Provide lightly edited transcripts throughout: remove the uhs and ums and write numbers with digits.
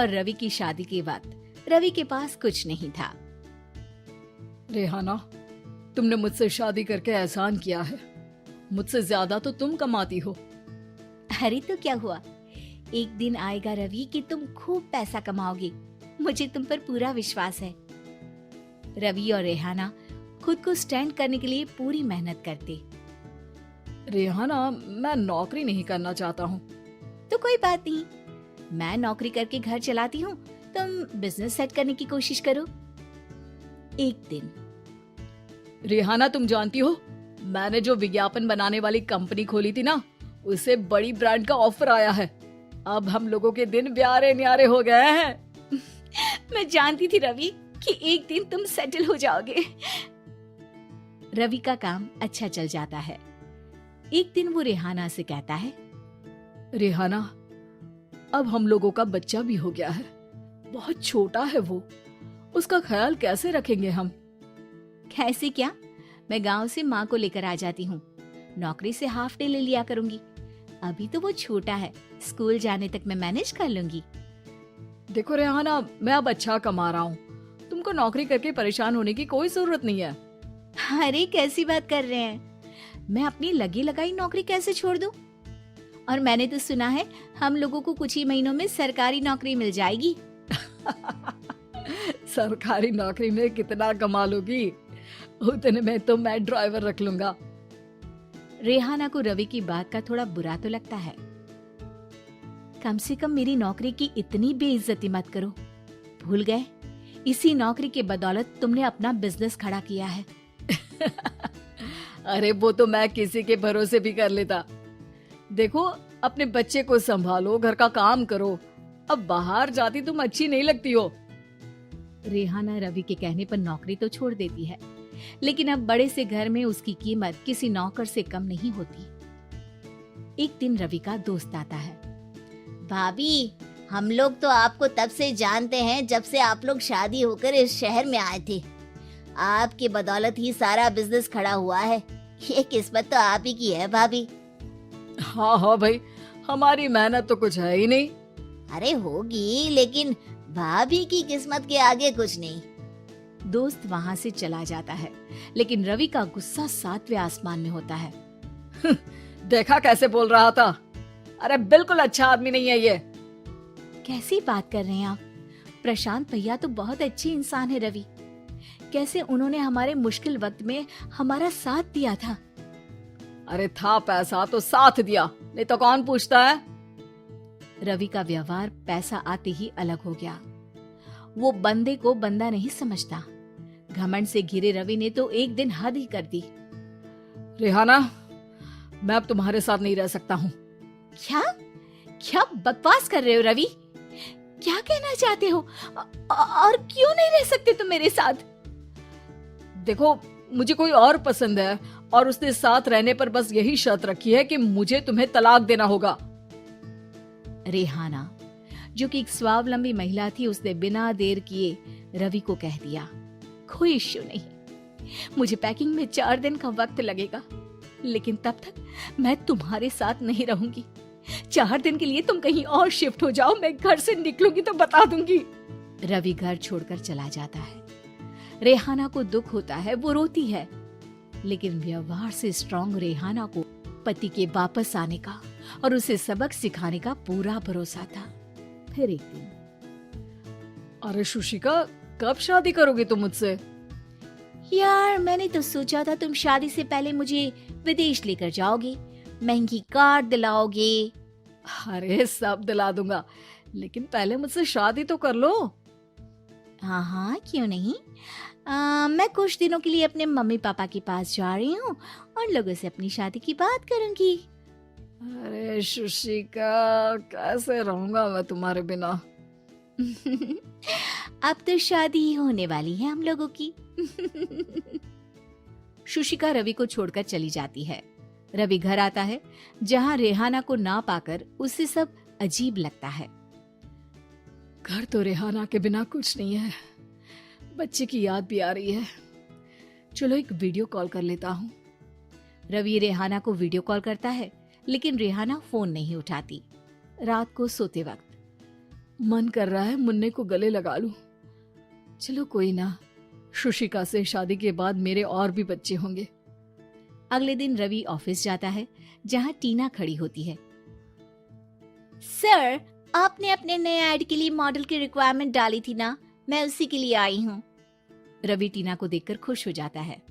और रवि की शादी के वक्त रवि के पास कुछ नहीं था। रेहाना, तुमने मुझसे शादी करके एहसान किया है। मुझसे ज्यादा तो तुम कमाती हो। अरे तो क्या हुआ, एक दिन आएगा रवि कि तुम खूब पैसा कमाओगे। मुझे तुम पर पूरा विश्वास है। रवि और रेहाना खुद को स्टैंड करने के लिए पूरी मेहनत करते। रेहाना, मैं नौकरी नहीं करना चाहता हूँ। तो कोई बात नहीं, मैं नौकरी करके घर चलाती हूँ, तुम बिजनेस सेट करने की कोशिश करो। एक दिन। रेहाना, तुम जानती हो, मैंने जो विज्ञापन बनाने वाली कंपनी खोली थी ना, उसे बड़ी ब्रांड का ऑफर आया है। अब हम लोगों के दिन प्यारे न्यारे हो गए हैं। मैं जानती थी रवि कि एक दिन तुम सेटल हो जाओगे। रवि का काम अच्छा चल जाता है। एक दिन वो रेहाना से कहता है, रेहाना, अब हम लोगों का बच्चा भी हो गया है। बहुत छोटा है वो, उसका ख्याल कैसे रखेंगे हम? कैसे क्या, मैं गांव से माँ को लेकर आ जाती हूँ। नौकरी से हाफ डे ले लिया करूंगी। अभी तो वो छोटा है, स्कूल जाने तक मैं मैनेज कर लूंगी। देखो रेहाना, मैं अब अच्छा कमा रहा हूँ। तुमको नौकरी करके परेशान होने की कोई जरूरत नहीं है। अरे कैसी बात कर रहे हैं, मैं अपनी लगी लगाई नौकरी कैसे छोड़ दूं? और मैंने तो सुना है हम लोगों को कुछ ही महीनों में सरकारी नौकरी मिल जाएगी। सरकारी नौकरी में कितना कमा लोगी? उतने में तो मैं ड्राइवर रख लूंगा। रेहाना को रवि की बात का थोड़ा बुरा तो लगता है। कम से कम मेरी नौकरी की इतनी बेइज्जती मत करो। भूल गए, इसी नौकरी के बदौलत तुमने अपना बिजनेस खड़ा किया है। अरे वो तो मैं किसी के भरोसे भी कर लेता। देखो, अपने बच्चे को संभालो, घर का काम करो। अब बाहर जाती तुम अच्छी नहीं लगती हो। रेहाना रवि के कहने पर नौकरी तो छोड़ देती है, लेकिन अब बड़े से घर में उसकी कीमत किसी नौकर से कम नहीं होती। एक दिन रवि का दोस्त आता है। भाभी, हम लोग तो आपको तब से जानते हैं जब से आप लोग शादी होकर इस शहर में आए थे। आपकी बदौलत ही सारा बिजनेस खड़ा हुआ है। ये किस्मत तो आप ही की है भाभी। हाँ हाँ भाई, हमारी मेहनत तो कुछ है ही नहीं। अरे होगी, लेकिन भाभी की किस्मत के आगे कुछ नहीं। दोस्त वहाँ से चला जाता है, लेकिन रवि का गुस्सा 7वें आसमान में होता है। देखा कैसे बोल रहा था? अरे बिल्कुल अच्छा आदमी नहीं है ये। कैसी बात कर रहे हैं आप? प्रशांत भैया तो बहुत अच्छे इंसान है रवि। कैसे उन्होंने हमारे मुश्किल वक्त में हमारा साथ दिया था। अरे था पैसा तो साथ दिया, नहीं तो कौन पूछता है? रवि का व्यवहार पैसा आते ही अलग हो गया। वो बंदे को बंदा नहीं समझता। घमंड से घिरे रवि ने तो एक दिन हद ही कर दी। रेहाना, मैं अब तुम्हारे साथ नहीं रह सकता हूँ। क्या क्या बकवास कर रहे हो रवि? क्या कहना चाहते हो? और क्यों नहीं रह सकते तुम मेरे साथ? देखो, मुझे कोई और पसंद है और उसने साथ रहने पर बस यही शर्त रखी है कि मुझे तुम्हें तलाक देना होगा। रेहाना, जो कि एक स्वावलंबी महिला थी, उसने बिना देर किए रवि को कह दिया, कोई इश्यू नहीं, मुझे पैकिंग में 4 दिन का वक्त लगेगा, लेकिन तब तक मैं तुम्हारे साथ नहीं रहूंगी। 4 दिन के लिए तुम कहीं और शिफ्ट हो जाओ, मैं घर से निकलूंगी तो बता दूंगी। रवि घर छोड़कर चला जाता है। रेहाना को दुख होता है, वो रोती है, लेकिन व्यवहार से स्ट्रॉन्ग रेहाना को पति के वापस आने का और उसे सबक सिखाने का पूरा भरोसा था। फिर एक दिन, अरे शुशिका, कब शादी करोगी तुम मुझसे? यार मैंने तो सोचा था तुम शादी से पहले मुझे विदेश लेकर जाओगे, महंगी कार दिलाओगे। अरे सब दिला दूंगा, लेकिन पहले मुझसे शादी तो कर लो। हाँ हाँ, क्यों नहीं। मैं कुछ दिनों के लिए अपने मम्मी पापा के पास जा रही हूँ और लोगों से अपनी शादी की बात करूंगी। अरे शुशिका, कैसे रहूंगा मैं तुम्हारे बिना? अब तो शादी ही होने वाली है हम लोगों की। शुशिका रवि को छोड़कर चली जाती है। रवि घर आता है, जहाँ रेहाना को ना पाकर उसे सब अजीब लगता है। घर तो रेहाना के बिना कुछ नहीं है, बच्चे की याद भी आ रही है। चलो एक वीडियो कॉल कर लेता हूँ। रवि रेहाना को वीडियो कॉल करता है, लेकिन रेहाना फोन नहीं उठाती। रात को सोते वक्त, मन कर रहा है मुन्ने को गले लगा लूं। चलो कोई ना, शुशिका से शादी के बाद मेरे और भी बच्चे होंगे। अगले दिन रवि ऑफिस जाता है जहां टीना खड़ी होती है। सर, आपने अपने नए ऐड के लिए मॉडल की रिक्वायरमेंट डाली थी ना, मैं उसी के लिए आई हूँ। रवि टीना को देखकर खुश हो जाता है।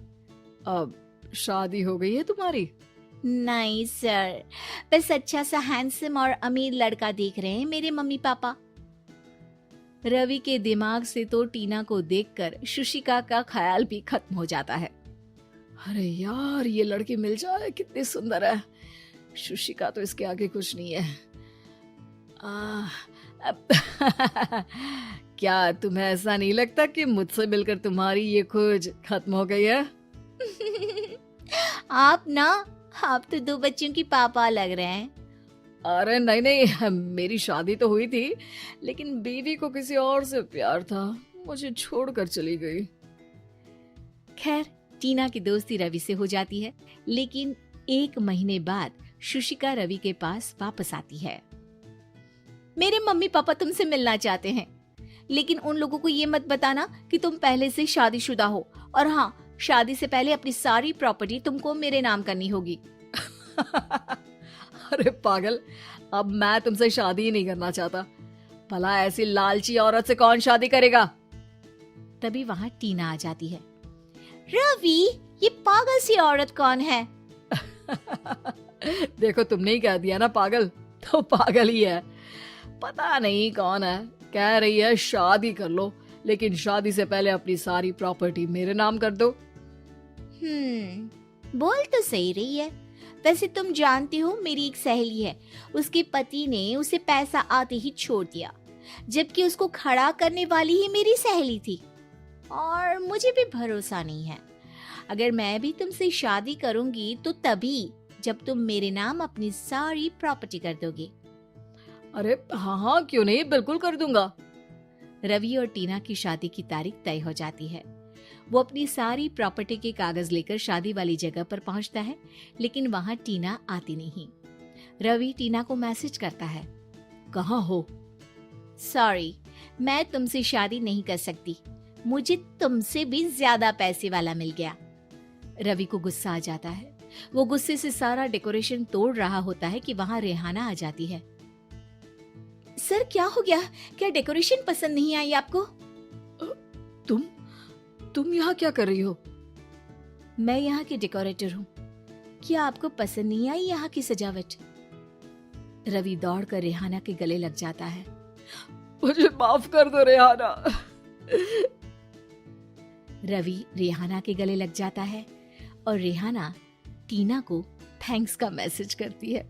अब शादी हो गई है तुम्हारी? नहीं सर, बस अच्छा सा हैंडसम और अमीर लड़का देख रहे हैं मेरे मम्मी पापा। रवि के दिमाग से तो टीना को देखकर शुशिका का ख्याल भी खत्म हो जाता है। अरे यार, ये लड़की मिल जाए, कितनी सुंदर है। शुशिका तो इसके आगे कुछ नहीं है। क्या तुम्हें ऐसा नहीं लगता कि मुझसे मिलकर तुम्हारी ये खोज खत्म हो गई है? आप तो 2 बच्चों की पापा लग रहे हैं। अरे नहीं नहीं, मेरी शादी तो हुई थी, लेकिन बीवी को किसी और से प्यार था, मुझे छोड़कर चली गई। खैर, टीना की दोस्ती रवि से हो जाती है, लेकिन 1 महीने बाद शुशिका रवि के पास वापस आती है। मेरे मम्मी पापा तुमसे मिलना चाहते हैं, लेकिन उन लोगों को ये मत बताना कि तुम पहले से शादीशुदा हो, और हाँ, शादी से पहले अपनी सारी प्रॉपर्टी तुमको मेरे नाम करनी होगी। अरे पागल, अब मैं तुमसे शादी ही नहीं करना चाहता। भला ऐसी लालची औरत से कौन शादी करेगा? तभी वहां टीना आ जाती है। रवि, ये पागल सी औरत कौन है? देखो, तुमने ही कह दिया ना पागल, तो पागल ही है। पता नहीं कौन है, कह रही है शादी कर लो, लेकिन शादी से पहले अपनी सारी प्रॉपर्टी मेरे नाम कर दो। बोल तो सही रही है। वैसे तुम जानती हो, मेरी एक सहेली है, उसके पति ने उसे पैसा आते ही छोड़ दिया, जबकि उसको खड़ा करने वाली ही मेरी सहेली थी। और मुझे भी भरोसा नहीं है, अगर मैं भी तुमसे शादी करूंगी तो तभी जब तुम मेरे नाम अपनी सारी प्रॉपर्टी कर दोगे। अरे हाँ हाँ, क्यों नहीं, बिल्कुल कर दूंगा। रवि और टीना की शादी की तारीख तय हो जाती है। वो अपनी सारी प्रॉपर्टी के कागज लेकर शादी वाली जगह पर पहुंचता है, लेकिन वहां टीना आती नहीं। रवि टीना को मैसेज करता है, कहाँ हो? सॉरी, मैं तुमसे शादी नहीं कर सकती, मुझे तुमसे भी ज्यादा पैसे वाला मिल गया। रवि को गुस्सा आ जाता है। वो गुस्से से सारा डेकोरेशन तोड़ रहा होता है कि वहां रेहाना आ जाती है। सर, क्या हो गया? क्या डेकोरेशन पसंद नहीं आई आपको? तुम यहाँ क्या कर रही हो? मैं यहाँ की डेकोरेटर हूँ। क्या आपको पसंद नहीं आई यहाँ की सजावट? रवि दौड़कर रेहाना के गले लग जाता है। मुझे माफ कर दो रेहाना। रवि रेहाना के गले लग जाता है और रेहाना टीना को थैंक्स का मैसेज करती है।